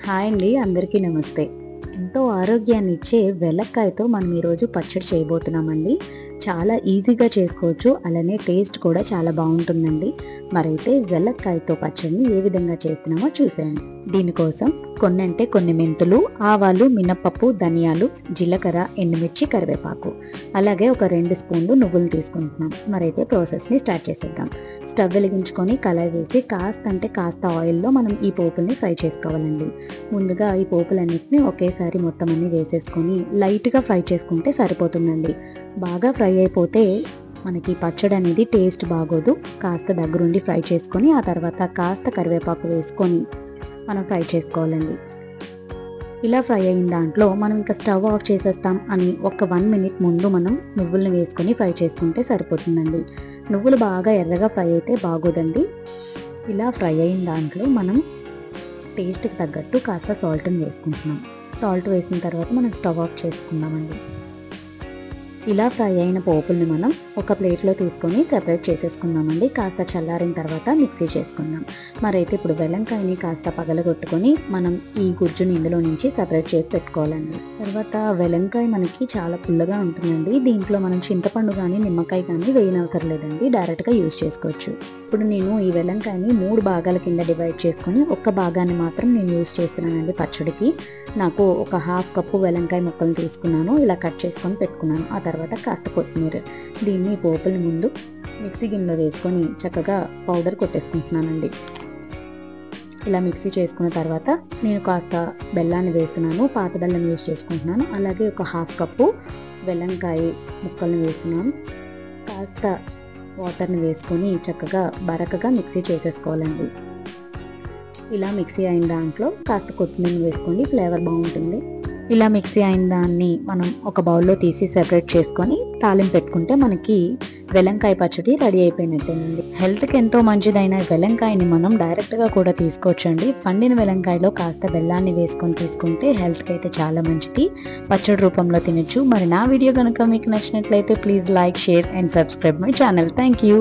Hi అండి, అందరికీ నమస్తే. ఎంతో ఆరోగ్యాన్ని ఇచ్చే వెల్లక్కాయతో మనం ఈరోజు పచ్చడి చేయబోతున్నామండి. చాలా ఈజీగా చేసుకోవచ్చు, అలానే టేస్ట్ కూడా చాలా బాగుంటుందండి. మరైతే వెల్లక్కాయతో పచ్చడిని ఏ విధంగా చేస్తున్నామో చూసేయండి. దీనికోసం కొన్ని మెంతులు, ఆవాలు, మినపప్పు, ధనియాలు, జీలకర్ర, ఎండుమిర్చి, కరివేపాకు, అలాగే ఒక 2 స్పూన్లు నువ్వులు తీసుకుంటున్నాం. మరైతే ప్రాసెస్ని స్టార్ట్ చేసేద్దాం. స్టవ్ వెలిగించుకొని కళాయి వేసి కాస్త ఆయిల్లో మనం ఈ పోపుల్ని ఫ్రై చేసుకోవాలండి. ముందుగా ఈ పోపులన్నిటిని ఒకేసారి మొత్తం అన్ని వేసేసుకొని లైట్గా ఫ్రై చేసుకుంటే సరిపోతుందండి. బాగా ఫ్రై అయిపోతే మనకి పచ్చడి అనేది టేస్ట్ బాగోదు. కాస్త దగ్గరుండి ఫ్రై చేసుకొని ఆ తర్వాత కాస్త కరివేపాకు వేసుకొని మనం ఫ్రై చేసుకోవాలండి. ఇలా ఫ్రై అయిన దాంట్లో మనం ఇంకా స్టవ్ ఆఫ్ చేసేస్తాం అని ఒక 1 మినిట్ ముందు మనం నువ్వుల్ని వేసుకొని ఫ్రై చేసుకుంటే సరిపోతుందండి. నువ్వులు బాగా ఎర్రగా ఫ్రై అయితే బాగోదండి. ఇలా ఫ్రై అయిన దాంట్లో మనం టేస్ట్కి తగ్గట్టు కాస్త సాల్ట్ని వేసుకుంటున్నాం. సాల్ట్ వేసిన తర్వాత మనం స్టవ్ ఆఫ్ చేసుకుందామండి. ఇలా ఫ్రై అయిన పోపుల్ని మనం ఒక ప్లేట్లో తీసుకొని సెపరేట్ చేసేసుకుందామండి. కాస్త చల్లారిన తర్వాత మిక్సీ చేసుకుందాం. మరైతే ఇప్పుడు వెల్లంకాయని కాస్త పగలగొట్టుకొని మనం ఈ గుజ్జుని ఇందులో నుంచి సెపరేట్ చేసి పెట్టుకోవాలండి. తర్వాత వెల్లంకాయ మనకి చాలా పుల్లగా ఉంటుందండి. దీంట్లో మనం చింతపండు కానీ నిమ్మకాయ కానీ వేయనవసరం లేదండి, డైరెక్ట్గా యూజ్ చేసుకోవచ్చు. ఇప్పుడు నేను ఈ వెల్లంకాయని 3 భాగాల కింద డివైడ్ చేసుకొని ఒక్క భాగాన్ని మాత్రం నేను యూజ్ చేస్తున్నానండి పచ్చడికి. నాకు ఒక 1/2 కప్పు వెల్లంకాయ ముక్కలు తీసుకున్నాను, ఇలా కట్ చేసుకొని పెట్టుకున్నాను. ఆ తర్వాత కాస్త కొత్తిమీర, దీన్ని పోపుల ముందు మిక్సీ గిన్నెలో వేసుకొని చక్కగా పౌడర్ కొట్టేసుకుంటున్నానండి. ఇలా మిక్సీ చేసుకున్న తర్వాత నేను కాస్త బెల్లాన్ని వేస్తున్నాను, పాత బెల్లం యూజ్ చేసుకుంటున్నాను. అలాగే ఒక 1/2 కప్పు వెల్లంకాయ ముక్కలను వేస్తున్నాను. కాస్త వాటర్ని వేసుకొని చక్కగా బరకగా మిక్సీ చేసేసుకోవాలండి. ఇలా మిక్సీ అయిన దాంట్లో కాస్త కొత్తిమీర వేసుకోండి, ఫ్లేవర్ బాగుంటుంది. ఇలా మిక్సీ అయిన దాన్ని మనం ఒక బౌల్లో తీసి సెపరేట్ చేసుకొని తాలింపు పెట్టుకుంటే మనకి వెల్లంకాయ పచ్చడి రెడీ అయిపోయినట్టేనండి. హెల్త్కి ఎంతో మంచిదైన వెల్లంకాయని మనం డైరెక్ట్గా కూడా తీసుకోవచ్చండి. పండిన వెల్లంకాయలో కాస్త బెల్లాన్ని వేసుకొని తీసుకుంటే హెల్త్కి అయితే చాలా మంచిది. పచ్చడి రూపంలో తినచ్చు. మరి నా వీడియో కనుక మీకు నచ్చినట్లయితే please like, share and subscribe my channel. Thank you.